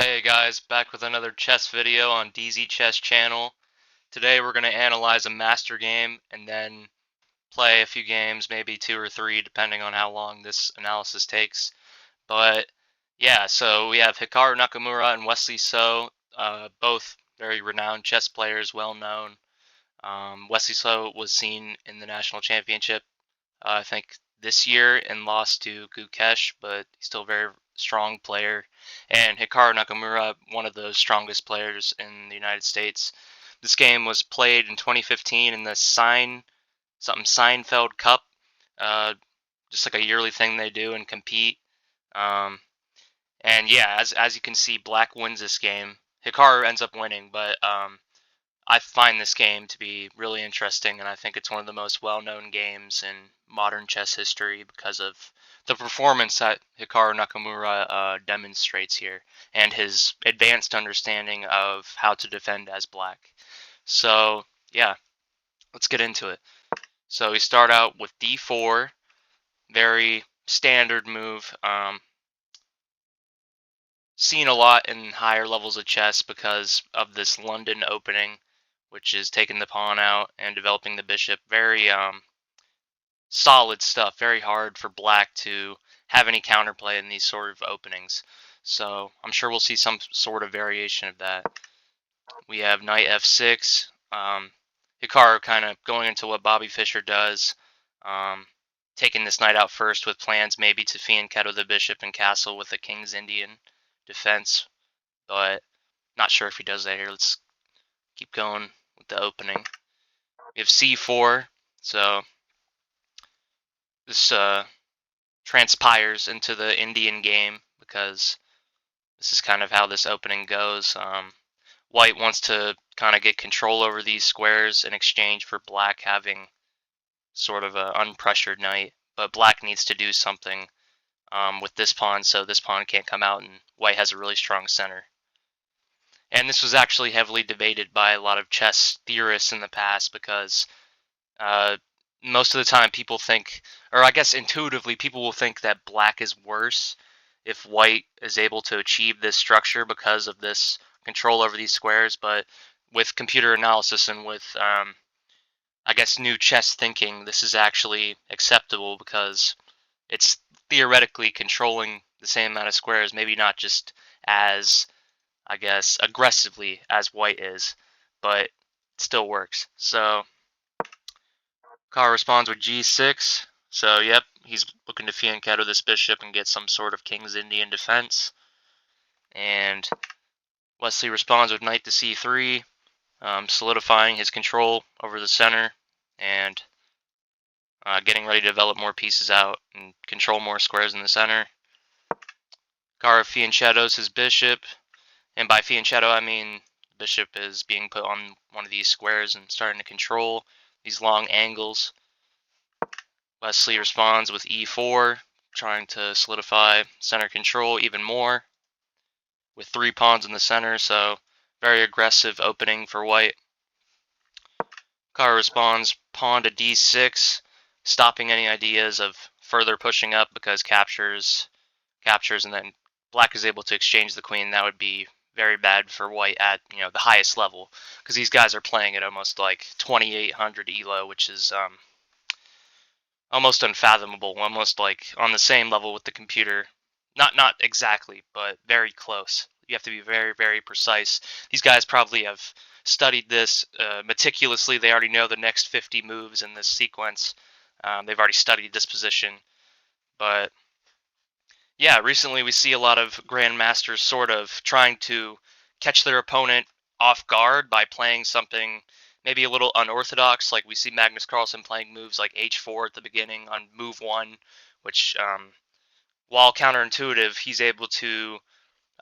Hey guys, back with another chess video on DZ Chess channel. Today we're going to analyze a master game and then play a few games, maybe 2 or 3 depending on how long this analysis takes. But yeah, so we have Hikaru Nakamura and Wesley So, both very renowned chess players, well known. Wesley So was seen in the national championship, I think this year, and lost to Gukesh, but he's still a very strong player. And Hikaru Nakamura, one of the strongest players in the United States. This game was played in 2015 in the Seinfeld Cup, uh, just like a yearly thing they do and compete. Um, and yeah, as you can see, Black wins this game. Hikaru ends up winning, but I find this game to be really interesting, and I think it's one of the most well-known games in modern chess history because of the performance that Hikaru Nakamura demonstrates here, and his advanced understanding of how to defend as Black. So yeah, let's get into it. So we start out with d4, very standard move. Seen a lot in higher levels of chess because of this London opening, which is taking the pawn out and developing the bishop. Very solid stuff. Very hard for Black to have any counterplay in these sort of openings. So I'm sure we'll see some sort of variation of that. We have knight f6. Hikaru kind of going into what Bobby Fischer does, taking this knight out first with plans maybe to fianchetto the bishop and castle with the King's Indian defense, but not sure if he does that here. Let's keep going with the opening. We have c4, so this transpires into the Indian game because this is kind of how this opening goes. White wants to kind of get control over these squares in exchange for Black having sort of an unpressured knight, but Black needs to do something with this pawn, so this pawn can't come out, and White has a really strong center. And this was actually heavily debated by a lot of chess theorists in the past because uh, most of the time people think, or I guess intuitively, people will think that Black is worse if White is able to achieve this structure because of this control over these squares. But with computer analysis and with, I guess, new chess thinking, this is actually acceptable because it's theoretically controlling the same amount of squares, maybe not just as, I guess, aggressively as White is, but it still works. So Carr responds with g6. So yep, he's looking to fianchetto this bishop and get some sort of King's Indian defense. And Wesley responds with knight to c3, solidifying his control over the center and getting ready to develop more pieces out and control more squares in the center. Carr fianchettos his bishop, and by fianchetto I mean the bishop is being put on one of these squares and starting to control these long angles. Wesley responds with e4, trying to solidify center control even more with 3 pawns in the center, so very aggressive opening for White. Carr responds pawn to d6, stopping any ideas of further pushing up because captures, and then Black is able to exchange the queen. That would be very bad for White at the highest level, because these guys are playing at almost like 2800 elo, which is almost unfathomable, almost like on the same level with the computer. Not exactly, but very close. You have to be very, very precise. These guys probably have studied this meticulously. They already know the next 50 moves in this sequence. They've already studied this position. But yeah, recently we see a lot of grandmasters sort of trying to catch their opponent off guard by playing something maybe a little unorthodox. Like we see Magnus Carlsen playing moves like h4 at the beginning on move 1, which, while counterintuitive, he's able to,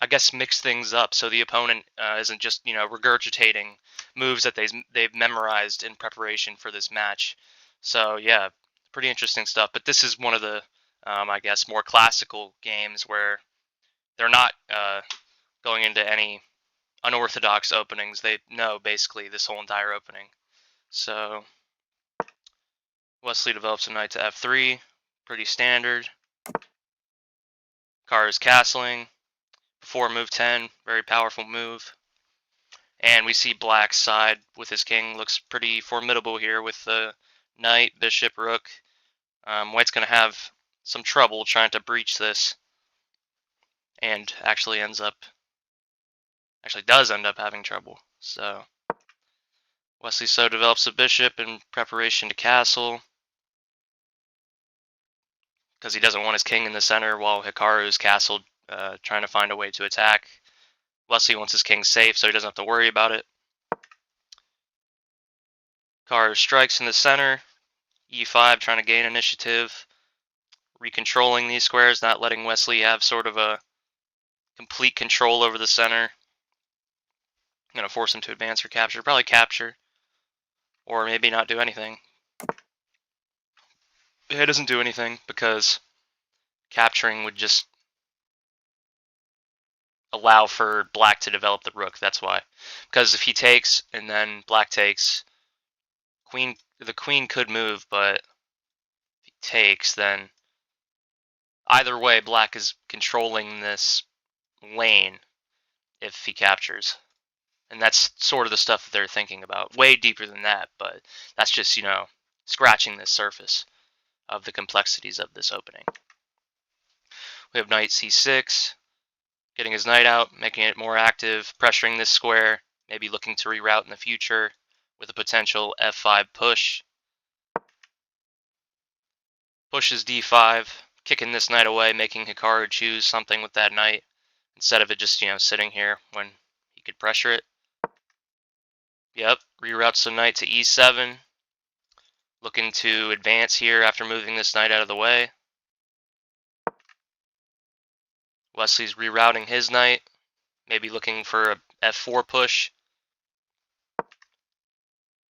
I guess, mix things up so the opponent isn't just regurgitating moves that they've memorized in preparation for this match. So yeah, pretty interesting stuff. But this is one of the I guess more classical games where they're not going into any unorthodox openings. They know basically this whole entire opening. So Wesley develops a knight to f3, pretty standard. Carr is castling. f4, move 10, very powerful move. And we see black's side with his king looks pretty formidable here with the knight, bishop, rook. White's going to have some trouble trying to breach this, and actually does end up having trouble. So Wesley So develops a bishop in preparation to castle, because he doesn't want his king in the center while Hikaru's castled, trying to find a way to attack. Wesley wants his king safe so he doesn't have to worry about it. Hikaru strikes in the center, e5, trying to gain initiative, recontrolling these squares, not letting Wesley have sort of a complete control over the center. I'm going to force him to advance or capture. Probably capture, or maybe not do anything. He doesn't do anything because capturing would just allow for black to develop the rook. That's why. Because if he takes and then black takes, the queen could move, but if he takes, then either way, black is controlling this lane if he captures. And that's sort of the stuff that they're thinking about. Way deeper than that, but that's just, scratching the surface of the complexities of this opening. We have knight c6, getting his knight out, making it more active, pressuring this square, maybe looking to reroute in the future with a potential f5 push. Pushes d5, kicking this knight away, making Hikaru choose something with that knight instead of it just, sitting here when he could pressure it. Yep, reroutes the knight to e7, looking to advance here after moving this knight out of the way. Wesley's rerouting his knight, maybe looking for a f4 push.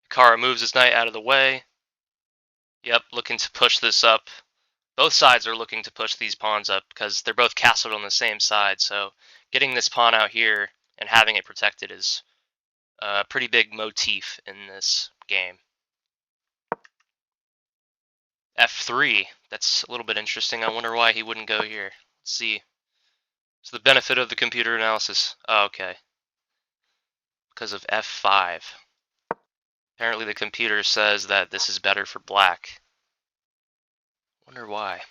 Hikaru moves his knight out of the way. Yep, looking to push this up. Both sides are looking to push these pawns up because they're both castled on the same side, so getting this pawn out here and having it protected is a pretty big motif in this game. f3, that's a little bit interesting. I wonder why he wouldn't go here. Let's see. It's the benefit of the computer analysis. Oh, okay. Because of f5. Apparently the computer says that this is better for black. Wonder why.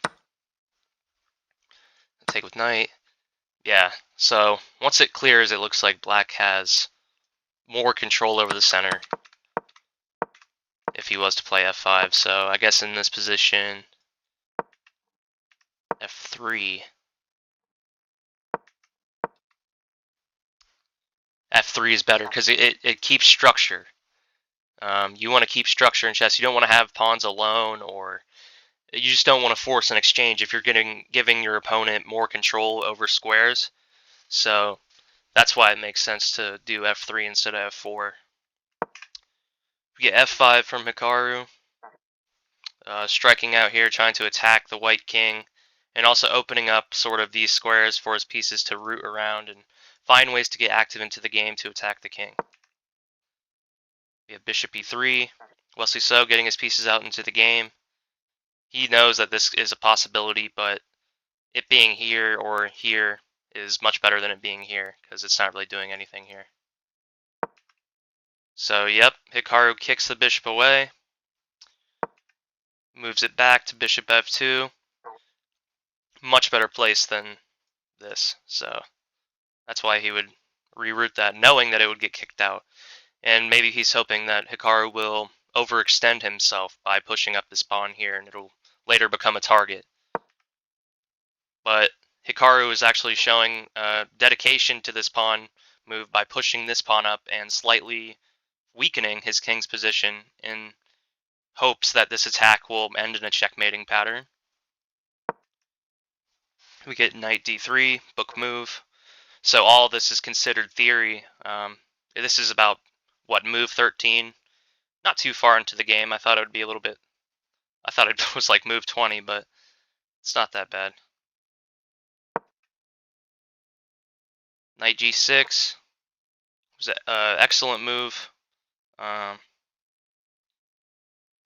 Take with knight. Yeah, so once it clears, it looks like black has more control over the center if he was to play f5. So I guess in this position, f3. f3 is better because it keeps structure. You want to keep structure in chess. You don't want to have pawns alone, or you just don't want to force an exchange if you're giving your opponent more control over squares. So that's why it makes sense to do f3 instead of f4. We get f5 from Hikaru, striking out here, trying to attack the white king, and also opening up sort of these squares for his pieces to root around and find ways to get active into the game to attack the king. We have bishop e3, Wesley So getting his pieces out into the game. He knows that this is a possibility, but it being here or here is much better than it being here, because it's not really doing anything here. So, yep, Hikaru kicks the bishop away, moves it back to bishop f2. Much better place than this, so that's why he would reroute that, knowing that it would get kicked out. And maybe he's hoping that Hikaru will overextend himself by pushing up this pawn here, and it'll later become a target. But Hikaru is actually showing dedication to this pawn move by pushing this pawn up and slightly weakening his king's position in hopes that this attack will end in a checkmating pattern. We get knight d3, book move. So all of this is considered theory. This is about, what, move 13? Not too far into the game. I thought it would be a little bit... I thought it was like move 20, but it's not that bad. Knight g6 was an excellent move.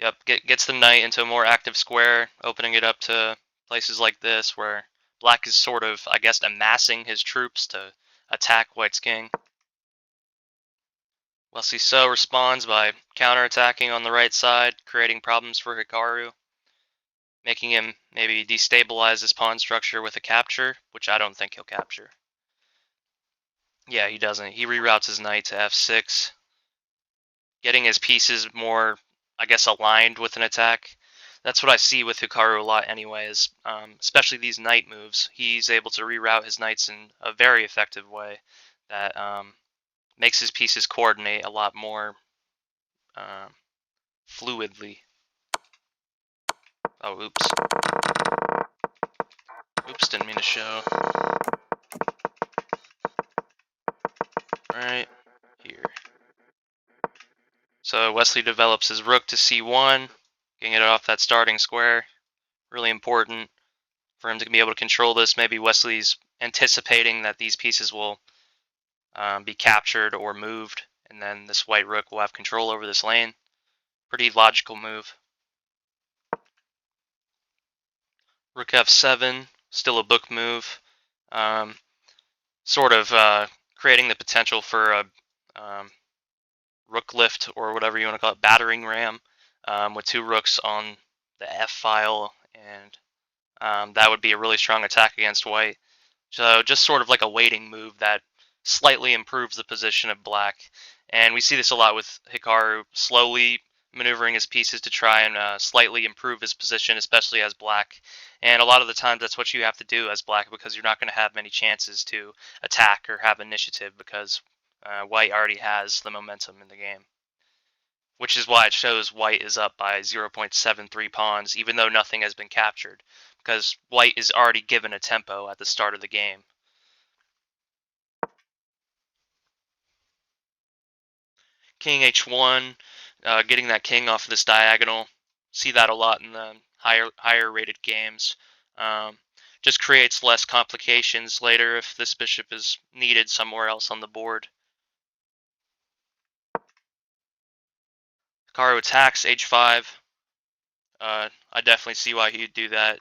Yep, gets the knight into a more active square, opening it up to places like this where Black is sort of, I guess, amassing his troops to attack White's king. Wesley So responds by counterattacking on the right side, creating problems for Hikaru, making him maybe destabilize his pawn structure with a capture, which I don't think he'll capture. Yeah, he doesn't. He reroutes his knight to f6, getting his pieces more, I guess, aligned with an attack. That's what I see with Hikaru a lot anyways, especially these knight moves. He's able to reroute his knights in a very effective way that makes his pieces coordinate a lot more fluidly. Oh, oops. Oops, didn't mean to show. Right here. So Wesley develops his rook to c1, getting it off that starting square. Really important for him to be able to control this. Maybe Wesley's anticipating that these pieces will be captured or moved, and then this white rook will have control over this lane. Pretty logical move. Rook f7, still a book move. Sort of creating the potential for a rook lift, or whatever you want to call it, battering ram, with two rooks on the f file, and that would be a really strong attack against white. So just sort of like a waiting move that slightly improves the position of black. And we see this a lot with Hikaru slowly maneuvering his pieces to try and slightly improve his position, especially as black. And a lot of the times that's what you have to do as black, because you're not going to have many chances to attack or have initiative, because white already has the momentum in the game. Which is why it shows white is up by 0.73 pawns, even though nothing has been captured, because white is already given a tempo at the start of the game. King h1, getting that king off of this diagonal. See that a lot in the higher rated games. Just creates less complications later if this bishop is needed somewhere else on the board. Hikaru attacks h5. I definitely see why he'd do that.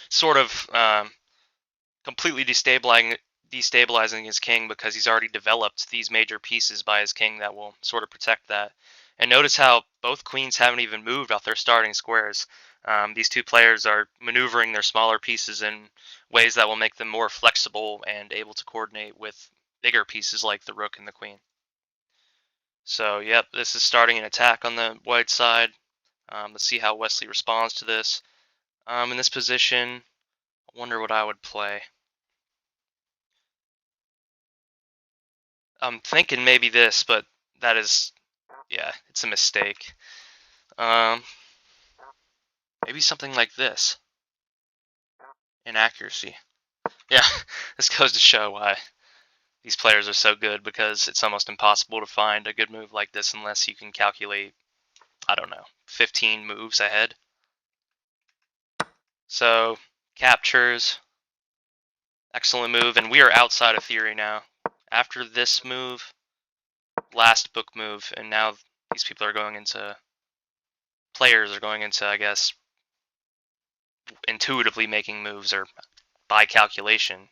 Sort of completely destabilizing his king, because he's already developed these major pieces by his king that will sort of protect that. And notice how both queens haven't even moved off their starting squares. These two players are maneuvering their smaller pieces in ways that will make them more flexible and able to coordinate with bigger pieces like the rook and the queen. So, yep, this is starting an attack on the white side. Let's see how Wesley responds to this. In this position, I wonder what I would play. I'm thinking maybe this, but that is, yeah, it's a mistake. Maybe something like this. Inaccuracy. Yeah, this goes to show why these players are so good, because it's almost impossible to find a good move like this unless you can calculate, I don't know, 15 moves ahead. So, captures. Excellent move, and we are outside of theory now. After this move, last book move, and now these people are going into, players are going into, I guess, intuitively making moves, or by calculation.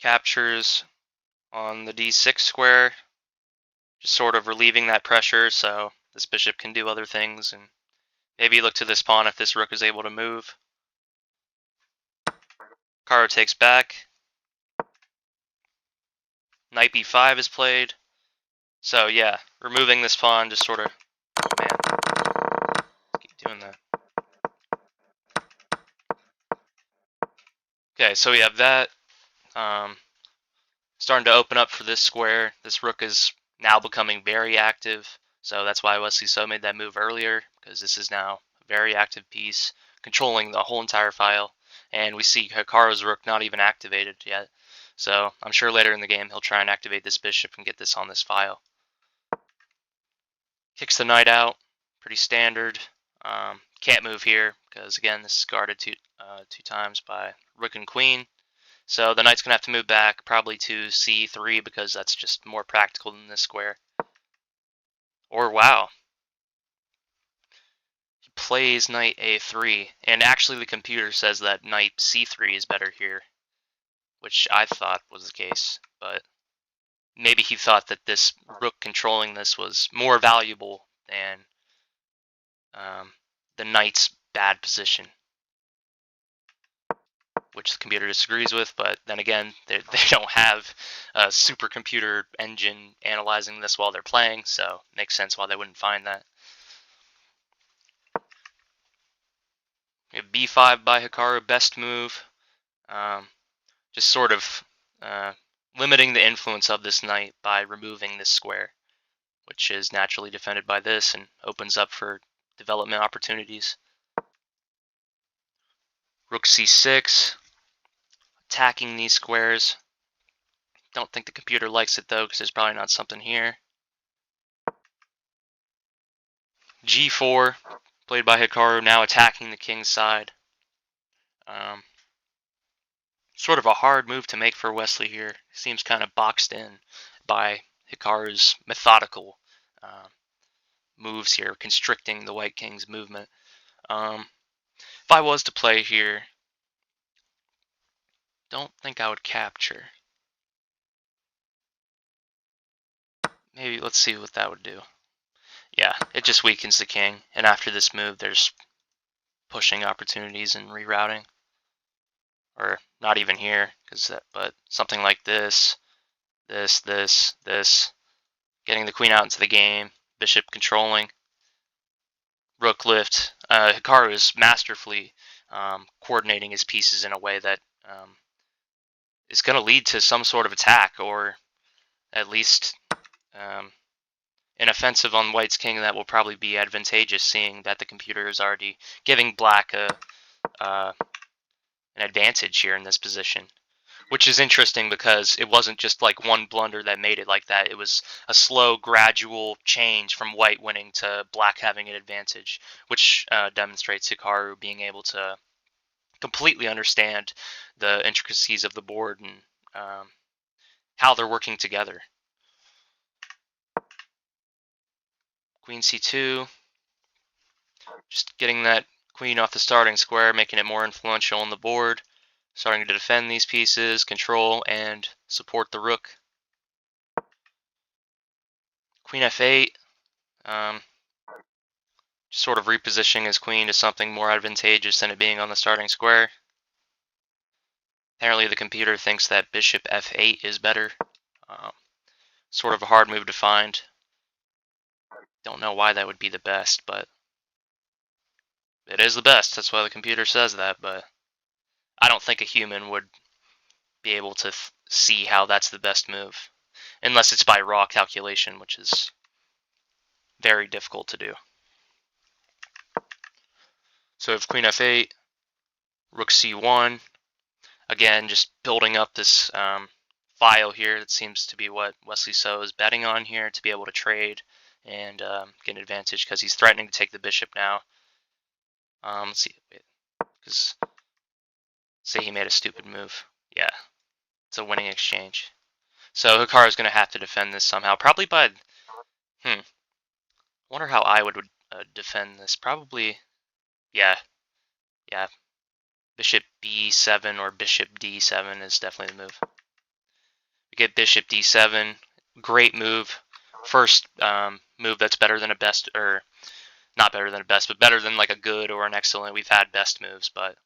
Captures on the d6 square, just sort of relieving that pressure so this bishop can do other things, and maybe look to this pawn if this rook is able to move. Hikaru takes back. Knight b5 is played. So yeah, removing this pawn just sort of, oh man, keep doing that. Okay, so we have that. Starting to open up for this square. This rook is now becoming very active, so that's why Wesley So made that move earlier, because this is now a very active piece, controlling the whole entire file. And we see Hikaru's rook not even activated yet, so I'm sure later in the game he'll try and activate this bishop and get this on this file. Kicks the knight out, pretty standard. Can't move here, because again, this is guarded two times by rook and queen. So the knight's going to have to move back, probably to c3, because that's just more practical than this square. Or wow. He plays knight a3, and actually the computer says that knight c3 is better here, which I thought was the case, but maybe he thought that this rook controlling this was more valuable than the knight's bad position, which the computer disagrees with. But then again, they don't have a supercomputer engine analyzing this while they're playing, so it makes sense why they wouldn't find that. b5 by Hikaru, best move. Just sort of limiting the influence of this knight by removing this square, which is naturally defended by this and opens up for development opportunities. Rook c6, attacking these squares. Don't think the computer likes it though, because there's probably not something here. g4, played by Hikaru, now attacking the king's side. Sort of a hard move to make for Wesley here. Seems kind of boxed in by Hikaru's methodical moves here, constricting the white king's movement. If I was to play here, don't think I would capture. Maybe, let's see what that would do. Yeah, it just weakens the king, and after this move, there's pushing opportunities and rerouting. Or not even here, but something like this, this, getting the queen out into the game, bishop controlling, rook lift. Hikaru is masterfully coordinating his pieces in a way that is going to lead to some sort of attack, or at least an offensive on white's king that will probably be advantageous, seeing that the computer is already giving black an advantage here in this position. Which is interesting because it wasn't just like one blunder that made it like that. It was a slow, gradual change from white winning to black having an advantage, which demonstrates Hikaru being able to completely understand the intricacies of the board and how they're working together. Queen c2, just getting that queen off the starting square, making it more influential on the board, starting to defend these pieces, control, and support the rook. Queen f8, just sort of repositioning his queen to something more advantageous than it being on the starting square. Apparently the computer thinks that bishop f8 is better. Sort of a hard move to find. Don't know why that would be the best, but it is the best. That's why the computer says that, but I don't think a human would be able to see how that's the best move, unless it's by raw calculation, which is very difficult to do. So if queen f8, rook c1, again, just building up this file here. That seems to be what Wesley So is betting on here, to be able to trade and get an advantage, because he's threatening to take the bishop now. Let's see, because say he made a stupid move. Yeah, it's a winning exchange. So Hikaru is going to have to defend this somehow, probably by. Wonder how I would defend this. Probably, yeah. Bishop b7 or bishop d7 is definitely the move. We get bishop d7, great move. First move that's better than a best, or not better than a best, but better than like a good or an excellent. We've had best moves, but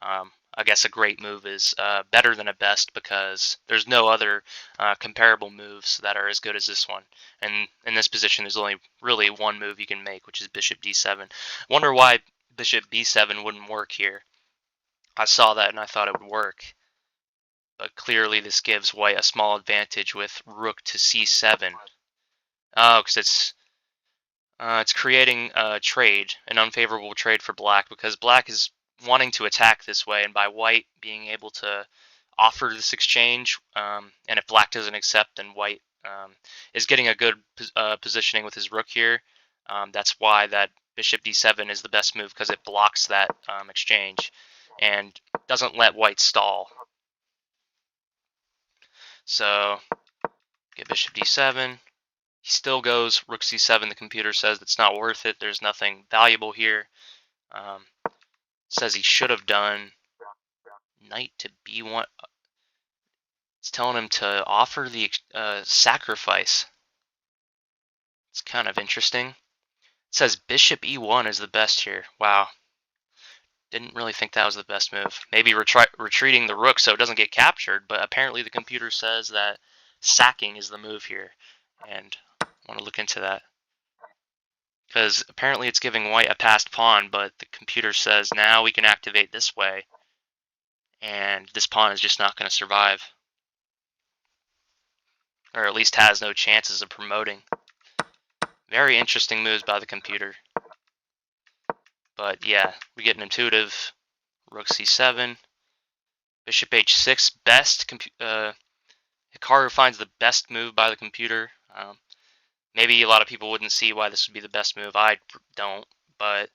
I guess a great move is better than a best, because there's no other comparable moves that are as good as this one. And in this position, there's only really one move you can make, which is bishop d7. Wonder why bishop b7 wouldn't work here. I saw that and I thought it would work. But clearly this gives white a small advantage with rook to c7. Oh, because it's creating a trade, an unfavorable trade for black, because black is wanting to attack this way, and by white being able to offer this exchange, and if black doesn't accept, then white is getting a good positioning with his rook here. That's why that bishop d7 is the best move, because it blocks that exchange and doesn't let white stall. So get bishop d7. He still goes rook c7. The computer says it's not worth it. There's nothing valuable here. Says he should have done knight to b1. It's telling him to offer the sacrifice. It's kind of interesting. It says bishop e1 is the best here. Wow. Didn't really think that was the best move. Maybe retreating the rook so it doesn't get captured, but apparently the computer says that sacking is the move here. And I want to look into that. Because apparently it's giving white a passed pawn, but the computer says now we can activate this way. And this pawn is just not going to survive. Or at least has no chances of promoting. Very interesting moves by the computer. But yeah, we get an intuitive rook c7, bishop h6, best. Hikaru finds the best move by the computer. Maybe a lot of people wouldn't see why this would be the best move. I don't, but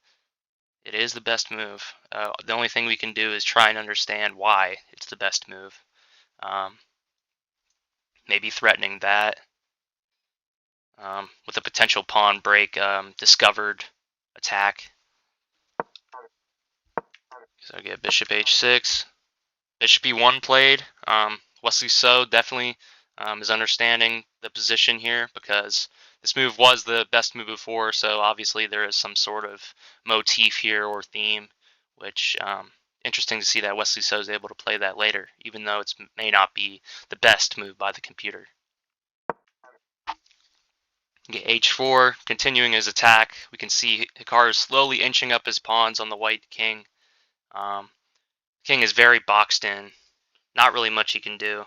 it is the best move. The only thing we can do is try and understand why it's the best move. Maybe threatening that with a potential pawn break, discovered attack. So I get bishop h6, bishop e1 played. Wesley So definitely is understanding the position here because this move was the best move before, so obviously there is some sort of motif here or theme, which interesting to see that Wesley So is able to play that later, even though it may not be the best move by the computer. Get h4, continuing his attack. We can see Hikaru slowly inching up his pawns on the white king. King is very boxed in. Not really much he can do.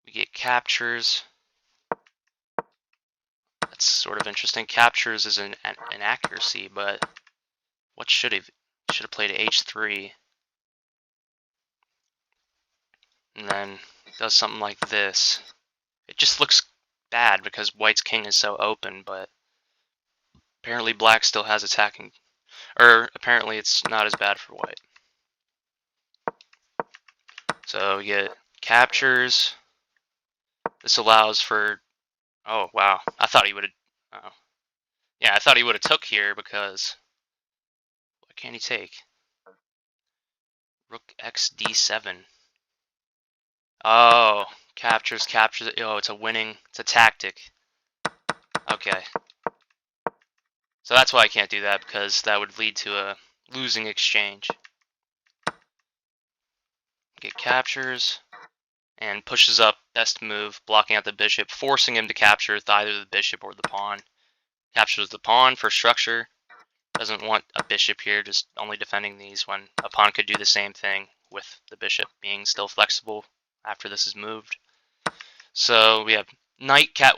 We get captures. That's sort of interesting. Captures is an accuracy, but what should have played h3, and then does something like this. It just looks bad because white's king is so open, but apparently black still has attacking, or apparently it's not as bad for white. So we get captures. This allows for, oh wow, I thought he would have, oh. Yeah, I thought he would have took here because, what can he take? Rook x d7. Oh, captures. Oh, it's a tactic. Okay. So that's why I can't do that, because that would lead to a losing exchange. Get captures, and pushes up, best move, blocking out the bishop, forcing him to capture with either the bishop or the pawn. Captures the pawn for structure. Doesn't want a bishop here, just only defending these when a pawn could do the same thing with the bishop being still flexible after this is moved. So we have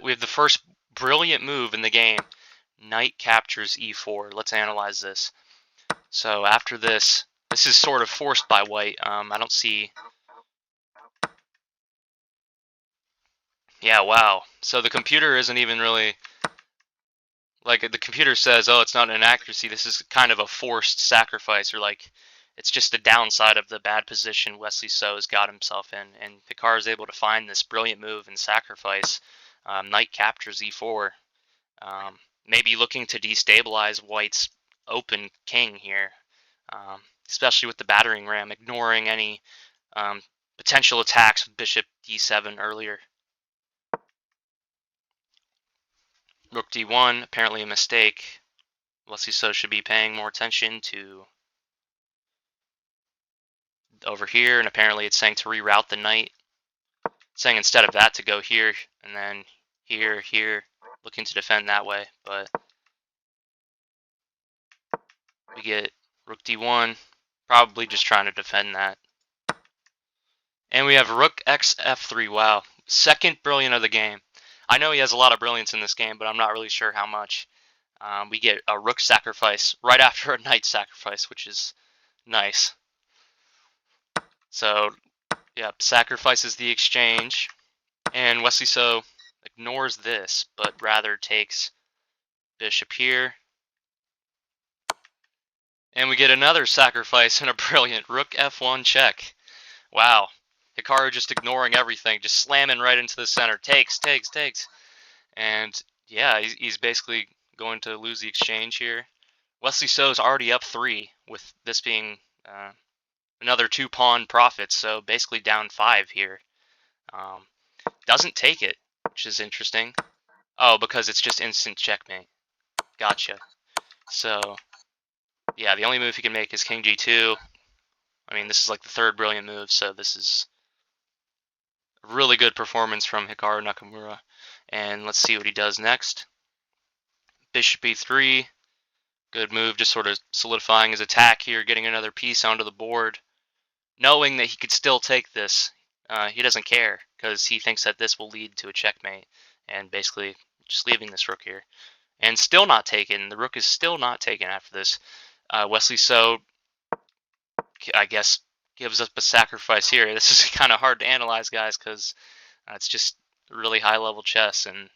we have the first brilliant move in the game. Knight captures e4. Let's analyze this. So after this is sort of forced by white. I don't see. Yeah, wow. So the computer isn't even really, like, the computer says, oh, it's not an accuracy. This is kind of a forced sacrifice, or like it's just the downside of the bad position Wesley So has got himself in. And Hikaru is able to find this brilliant move and sacrifice. Knight captures e4. Maybe looking to destabilize white's open king here, especially with the battering ram, ignoring any potential attacks with bishop d7 earlier. Rook d1, apparently a mistake. Wesley So should be paying more attention to over here, and apparently it's saying to reroute the knight. It's saying instead of that to go here, and then here, looking to defend that way, but we get rook d1, probably just trying to defend that. And we have rook x f3. Wow, second brilliant of the game. I know he has a lot of brilliance in this game, but I'm not really sure how much. We get a rook sacrifice right after a knight sacrifice, which is nice. So, yep, sacrifices the exchange, and Wesley So ignores this, but rather takes bishop here. And we get another sacrifice and a brilliant rook f1 check. Wow. Hikaru just ignoring everything, just slamming right into the center. Takes. And yeah, he's basically going to lose the exchange here. Wesley So's already up 3, with this being another 2 pawn profits, so basically down 5 here. Doesn't take it, which is interesting. Oh, because it's just instant checkmate. Gotcha. So, yeah, the only move he can make is King G2. I mean, this is like the 3rd brilliant move, so this is a really good performance from Hikaru Nakamura. And let's see what he does next. Bishop E3. Good move, just sort of solidifying his attack here, getting another piece onto the board. Knowing that he could still take this, he doesn't care, because he thinks that this will lead to a checkmate. And basically, just leaving this rook here. And still not taken. The rook is still not taken after this. Wesley So, I guess, gives up a sacrifice here. This is kind of hard to analyze, guys, because it's just really high-level chess, and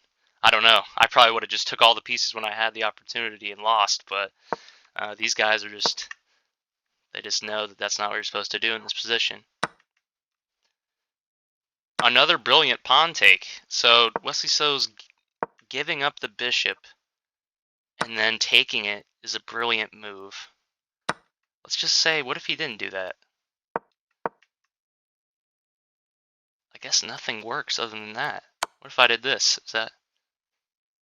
I don't know. I probably would have just took all the pieces when I had the opportunity and lost, but these guys are just, they just know that that's not what you're supposed to do in this position. Another brilliant pawn take. So Wesley So's giving up the bishop and then taking it is a brilliant move. Let's just say, what if he didn't do that? I guess nothing works other than that. What if I did this? Is that...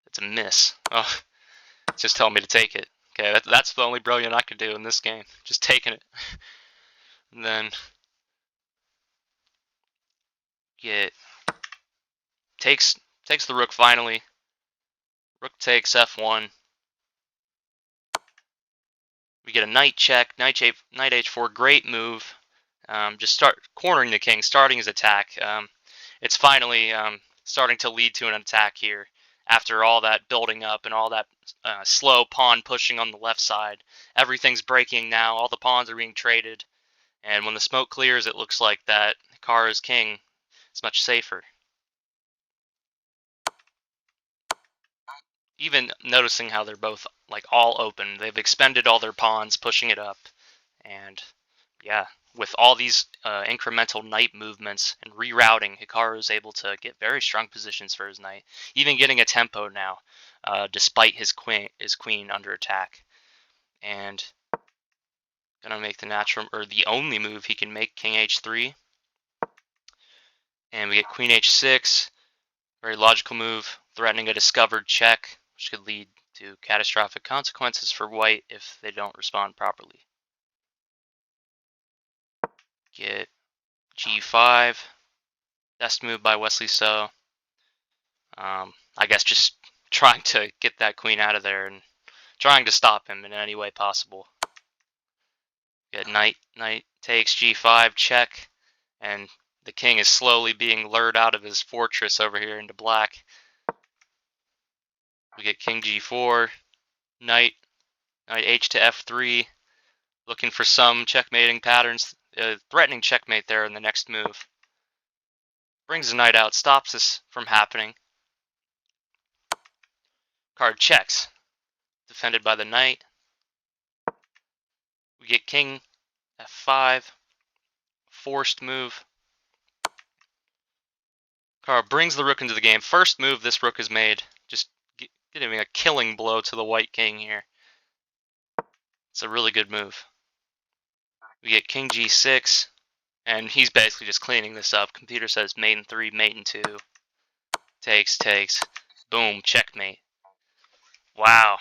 It's a miss. Oh, it's just telling me to take it. Okay, that's the only brilliant I could do in this game. Just taking it. And then get... Takes the rook finally. Rook takes f1. We get a knight check, knight h4, great move. Just start cornering the king, starting his attack. It's finally starting to lead to an attack here after all that building up and all that slow pawn pushing on the left side. Everything's breaking now. All the pawns are being traded. And when the smoke clears, it looks like that Hikaru's king is much safer. Even noticing how they're both like all open. They've expended all their pawns, pushing it up. And yeah, with all these incremental knight movements and rerouting, Hikaru is able to get very strong positions for his knight, even getting a tempo now, despite his queen under attack. And gonna make the natural, or the only move he can make, King H3. And we get Queen H6, very logical move, threatening a discovered check, which could lead to catastrophic consequences for white if they don't respond properly. Get G5. Best move by Wesley So. I guess just trying to get that queen out of there and trying to stop him in any way possible. Get knight takes G5, check, and the king is slowly being lured out of his fortress over here into black. We get King G4, knight H to F3, looking for some checkmating patterns, threatening checkmate there in the next move. Brings the knight out, stops this from happening. Card checks, defended by the knight. We get King F5, forced move. Card brings the rook into the game. First move this rook has made, just giving a killing blow to the white king here. It's a really good move. We get King G6, and he's basically just cleaning this up. Computer says mate in 3, mate in 2. Takes, boom, checkmate. Wow.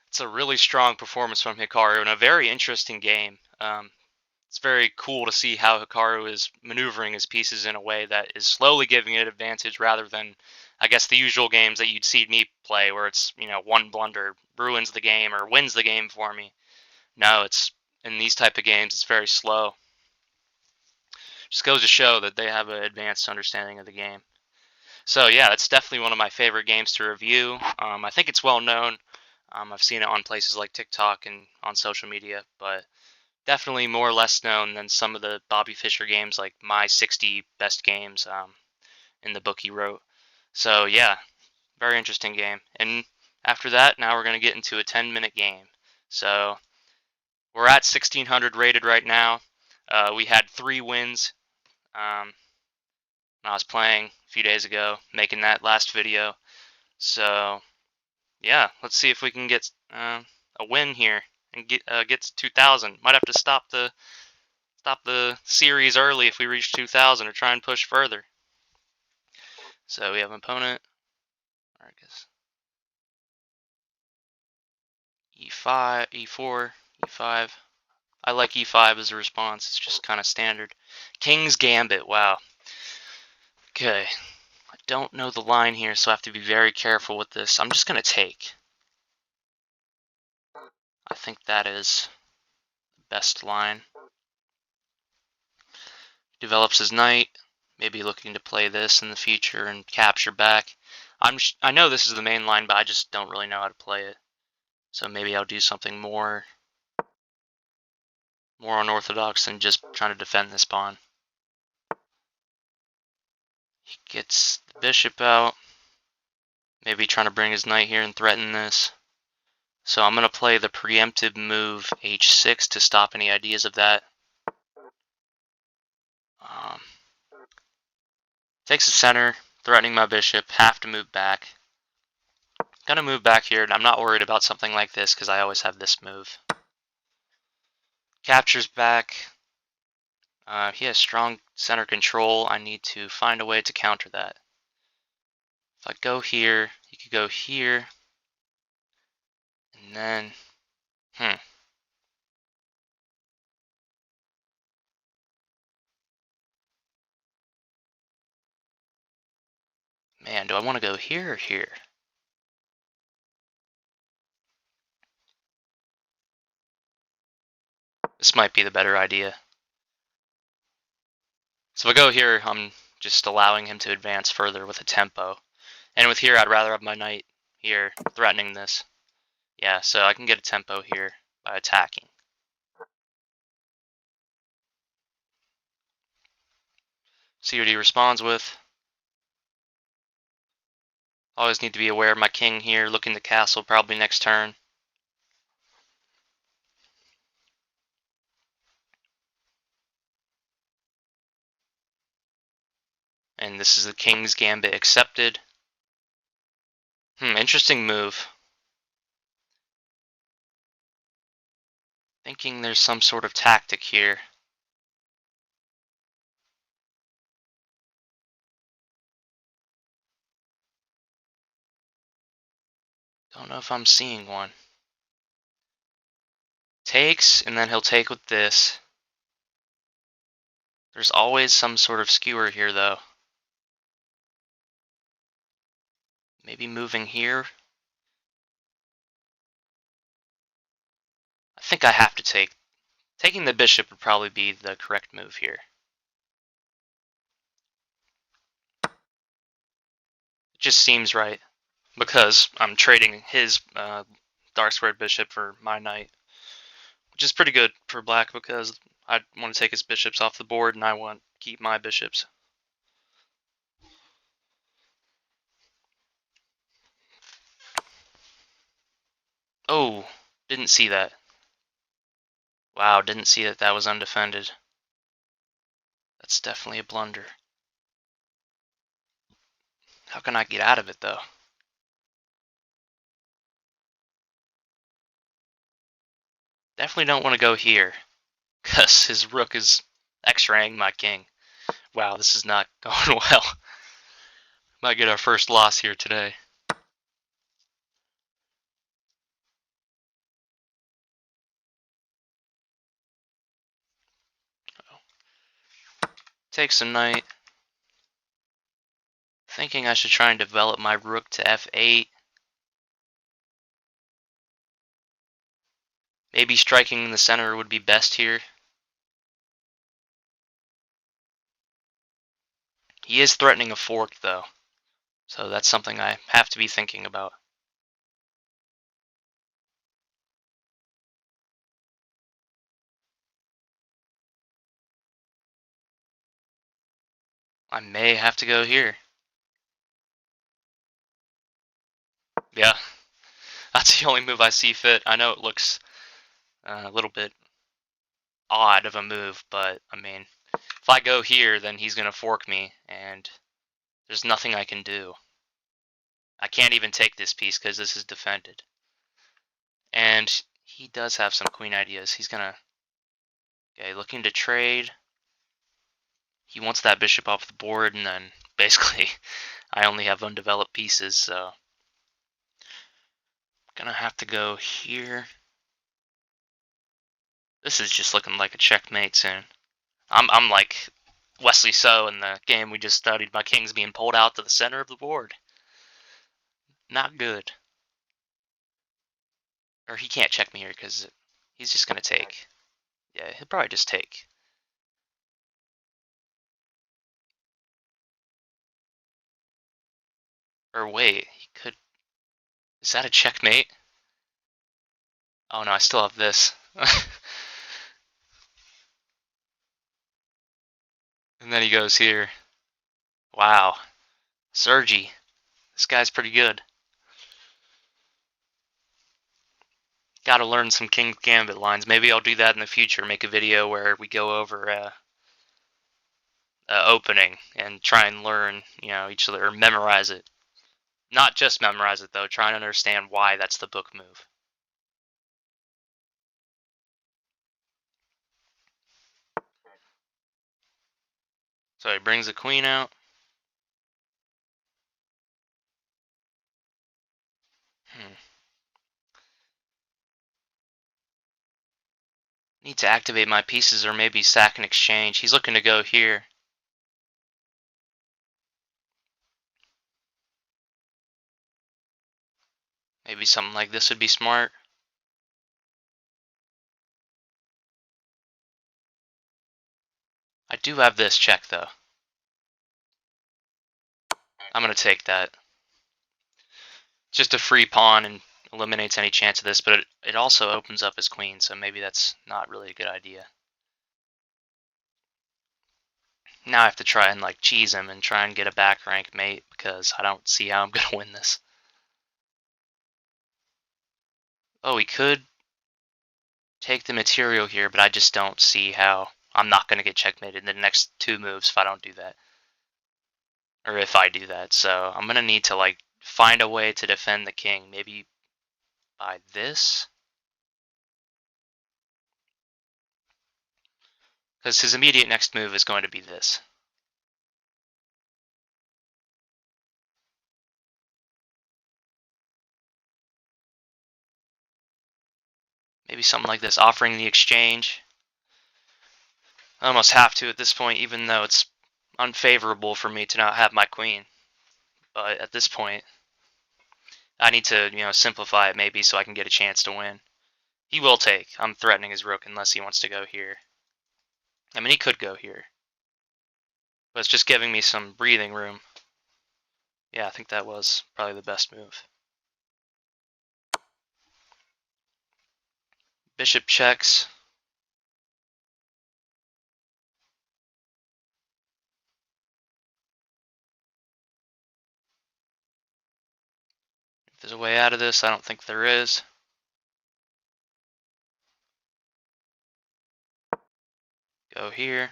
It's a really strong performance from Hikaru in a very interesting game. It's very cool to see how Hikaru is maneuvering his pieces in a way that is slowly giving it advantage rather than, I guess, the usual games that you'd see me play where it's, one blunder ruins the game or wins the game for me. No, it's in these type of games, it's very slow. Just goes to show that they have an advanced understanding of the game. So yeah, it's definitely one of my favorite games to review. I think it's well known. I've seen it on places like TikTok and on social media, but definitely more or less known than some of the Bobby Fischer games, like my 60 best games in the book he wrote. So yeah, very interesting game. And after that, now we're going to get into a 10-minute game. So we're at 1600 rated right now. We had 3 wins when I was playing a few days ago, making that last video. So yeah, let's see if we can get a win here and get to 2,000. Might have to stop the series early if we reach 2,000 or try and push further. So we have an opponent. I guess e5, e4, e5. I like e5 as a response. It's just kind of standard. King's Gambit. Wow. Okay. I don't know the line here, so I have to be very careful with this. I'm just going to take. I think that is the best line. Develops his knight. Maybe looking to play this in the future and capture back. I know this is the main line, but I just don't really know how to play it. So maybe I'll do something more unorthodox than just trying to defend this pawn. He gets the bishop out. Maybe trying to bring his knight here and threaten this. So I'm going to play the preemptive move h6 to stop any ideas of that. Takes the center, threatening my bishop. Have to move back. Gonna move back here, and I'm not worried about something like this because I always have this move. Captures back. He has strong center control. I need to find a way to counter that. If I go here, he could go here. And then, Man, do I want to go here or here? This might be the better idea. So if I go here, I'm just allowing him to advance further with a tempo. And with here, I'd rather have my knight here, threatening this. Yeah, so I can get a tempo here by attacking. See what he responds with. Always need to be aware of my king here, looking to castle probably next turn. And this is the King's Gambit accepted. Interesting move. Thinking there's some sort of tactic here. Don't know if I'm seeing one. Takes, and then he'll take with this. There's always some sort of skewer here, though. Maybe moving here. I think I have to take. Taking the bishop would probably be the correct move here. It just seems right. Because I'm trading his dark squared bishop for my knight. Which is pretty good for black because I want to take his bishops off the board and I want to keep my bishops. Oh, didn't see that. Wow, didn't see that was undefended. That's definitely a blunder. How can I get out of it, though? Definitely don't want to go here, because his rook is x-raying my king. Wow, this is not going well. Might get our first loss here today. Takes a knight. Thinking I should try and develop my rook to f8. Maybe striking in the center would be best here. He is threatening a fork, though. So that's something I have to be thinking about. I may have to go here. Yeah, that's the only move I see fit. I know it looks a little bit odd of a move, but I mean, if I go here, then he's going to fork me, and there's nothing I can do I can't even take this piece because this is defended. And he does have some queen ideas. He's gonna... Okay, looking to trade. He wants that bishop off the board, and then basically I only have undeveloped pieces, so gonna have to go here. This is just looking like a checkmate soon. I'm like Wesley So in the game we just studied. My king's being pulled out to the center of the board. Not good. Or he can't check me here because he's just gonna take. Yeah, he'll probably just take. Or wait, he could... Is that a checkmate? Oh no, I still have this. And then he goes here. Wow. Sergi. This guy's pretty good. Gotta learn some King's Gambit lines. Maybe I'll do that in the future. Make a video where we go over opening and try and learn, each other, or memorize it. Not just memorize it, though. Try and understand why that's the book move. So he brings the queen out. Need to activate my pieces or maybe sack and exchange. He's looking to go here. Maybe something like this would be smart. I do have this check, though. I'm going to take that. Just a free pawn and eliminates any chance of this, but it also opens up his queen, so maybe that's not really a good idea. Now I have to try and cheese him and try and get a back rank mate because I don't see how I'm going to win this. Oh, he could take the material here, but I just don't see how. I'm not going to get checkmated in the next 2 moves if I don't do that. Or if I do that. So I'm going to need to find a way to defend the king. Maybe by this? Because his immediate next move is going to be this. Maybe something like this, offering the exchange. I almost have to at this point, even though it's unfavorable for me to not have my queen. But at this point, I need to, simplify it maybe so I can get a chance to win. He will take. I'm threatening his rook unless he wants to go here. I mean, he could go here. But it's just giving me some breathing room. Yeah, I think that was probably the best move. Bishop checks. If there's a way out of this, I don't think there is. Go here.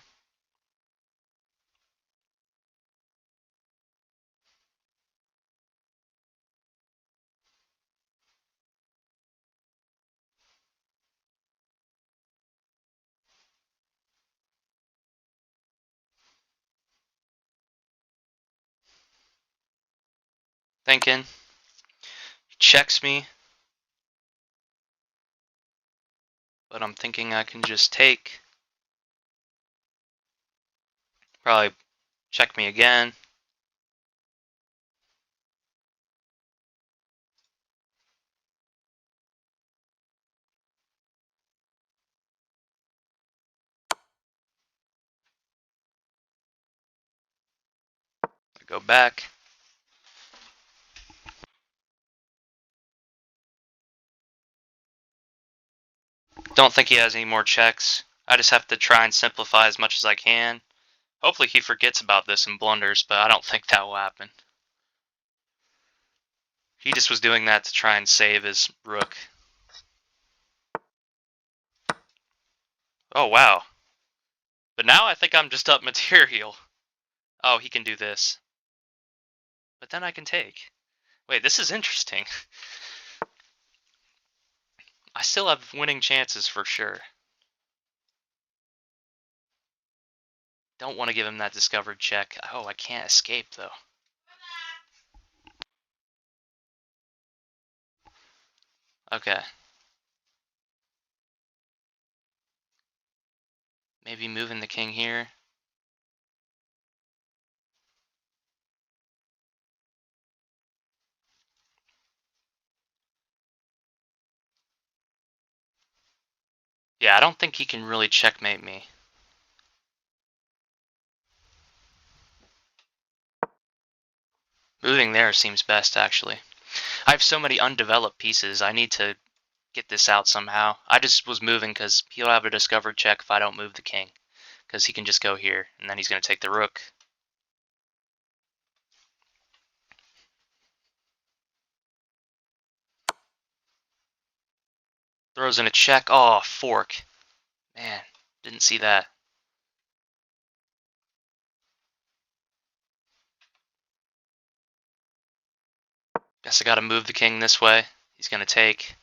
Thinking. He checks me. But I'm thinking I can just take. Probably check me again. I go back. Don't think he has any more checks. I just have to try and simplify as much as I can. Hopefully he forgets about this and blunders, but I don't think that will happen. He just was doing that to try and save his rook. Oh, wow. But now I think I'm just up material. Oh, he can do this. But then I can take. Wait, this is interesting. I still have winning chances for sure. Don't want to give him that discovered check. Oh, I can't escape though. Okay. Maybe moving the king here. Yeah, I don't think he can really checkmate me. Moving there seems best, actually. I have so many undeveloped pieces. I need to get this out somehow. I just was moving because he'll have a discovered check if I don't move the king. Because he can just go here, and then he's going to take the rook. Throws in a check. Oh, fork. Man, didn't see that. Guess I gotta move the king this way. He's gonna take.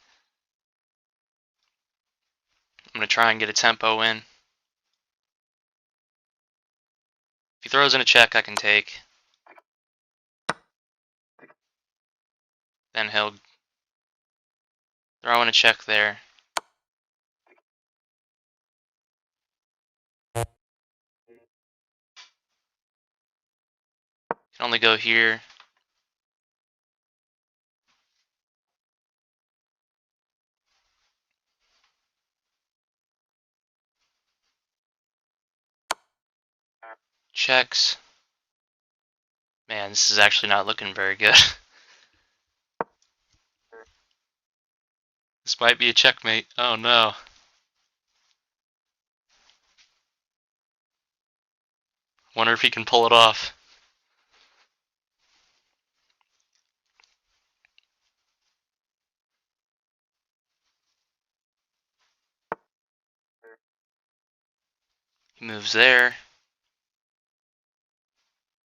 I'm gonna try and get a tempo in. If he throws in a check, I can take. Then he'll throw in a check there. Can only go here. Checks. Man, this is actually not looking very good. This might be a checkmate. Oh no. Wonder if he can pull it off. He moves there.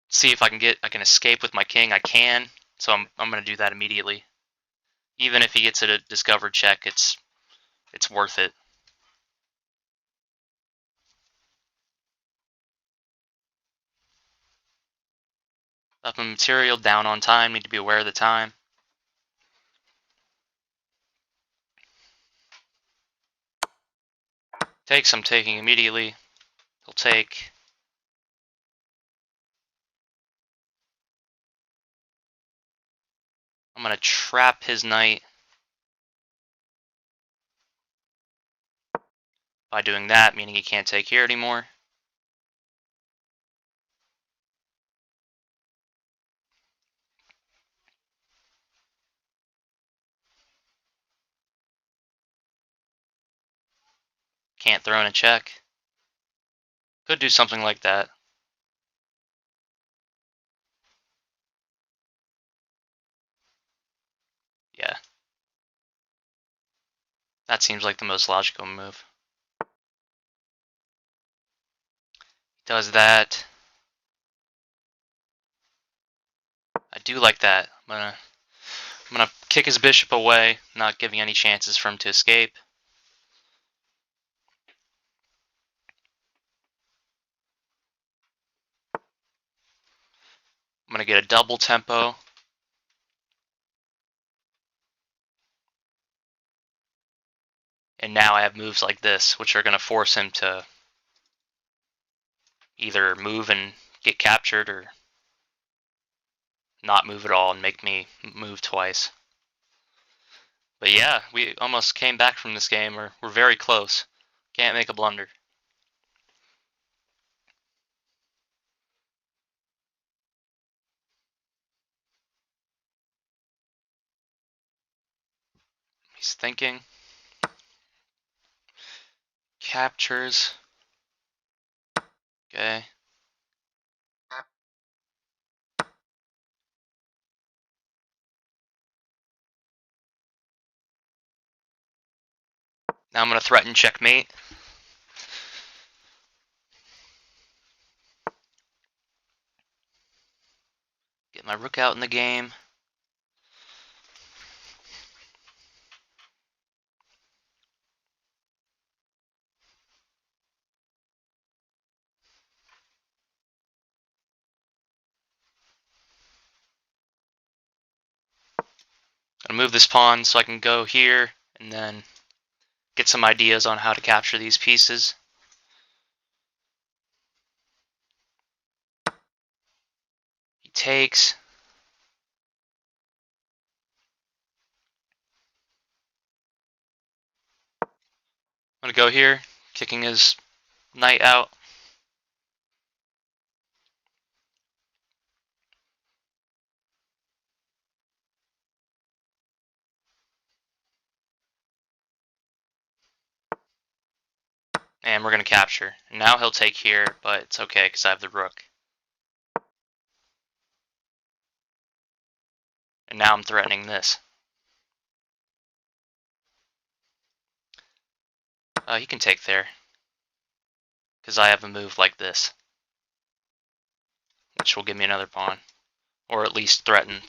See if I can escape with my king. I can. So I'm gonna do that immediately. Even if he gets a discovered check, it's worth it. Up in material, down on time, need to be aware of the time. Takes, I'm taking immediately. He'll take. I'm gonna trap his knight. By doing that, meaning he can't take here anymore. Can't throw in a check. Could do something like that. Yeah. That seems like the most logical move. Does that. I do like that. I'm gonna kick his bishop away, not giving any chances for him to escape. I'm gonna get a double tempo. And now I have moves like this, which are gonna force him to either move and get captured or not move at all and make me move twice. But yeah, we almost came back from this game. We're very close. Can't make a blunder. He's thinking. Captures. Okay. Now I'm going to threaten checkmate. Get my rook out in the game. I'm gonna move this pawn so I can go here and then get some ideas on how to capture these pieces. He takes. I'm gonna go here, kicking his knight out. And we're gonna capture. Now he'll take here, but it's okay because I have the rook. And now I'm threatening this. He can take there because I have a move like this, which will give me another pawn, or at least threaten.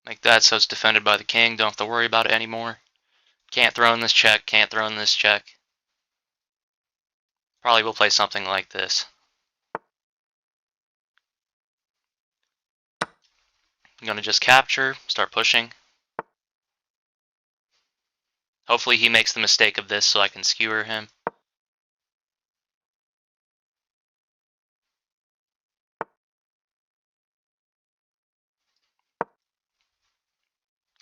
Like that, so it's defended by the king. Don't have to worry about it anymore. Can't throw in this check, can't throw in this check. Probably will play something like this. I'm gonna just capture, start pushing. Hopefully he makes the mistake of this so I can skewer him.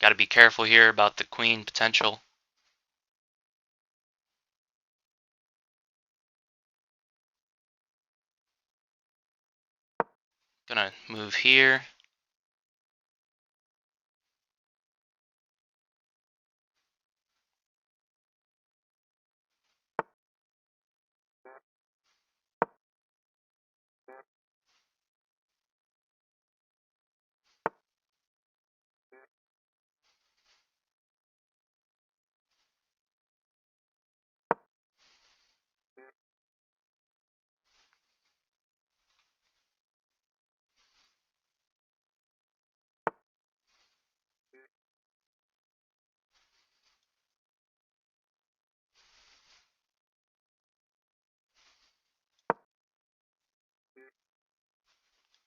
Gotta be careful here about the queen potential. Gonna move here.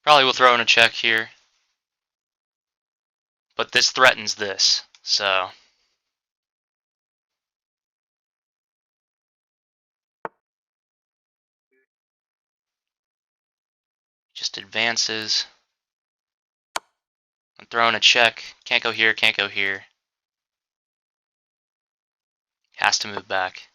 Probably will throw in a check here. But this threatens this, so just advances. I'm throwing a check. Can't go here, can't go here. Has to move back.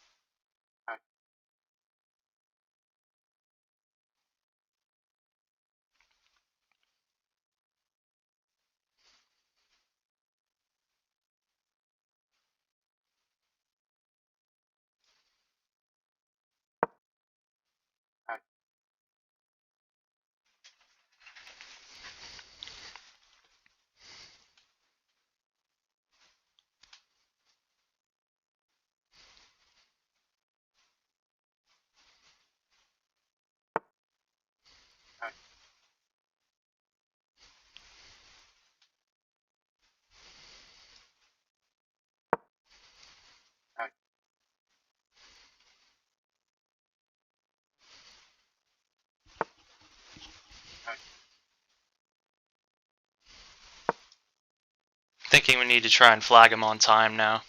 Thinking we need to try and flag him on time now.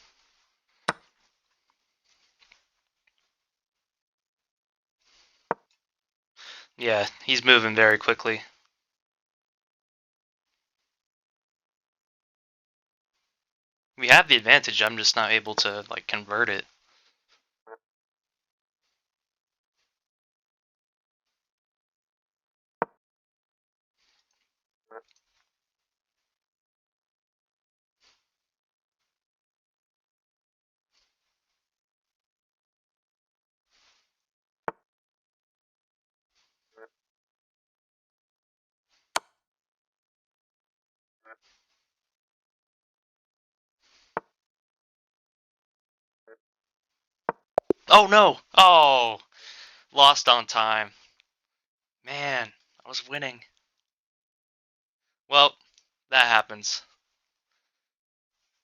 Yeah, he's moving very quickly. We have the advantage, I'm just not able to like convert it. Oh no! Oh! Lost on time. Man, I was winning. Well, that happens.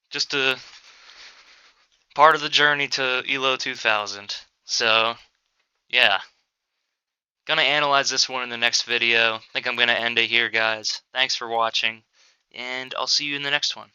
Just a part of the journey to ELO 2000. So, yeah. Gonna analyze this one in the next video. I think I'm gonna end it here, guys. Thanks for watching, and I'll see you in the next one.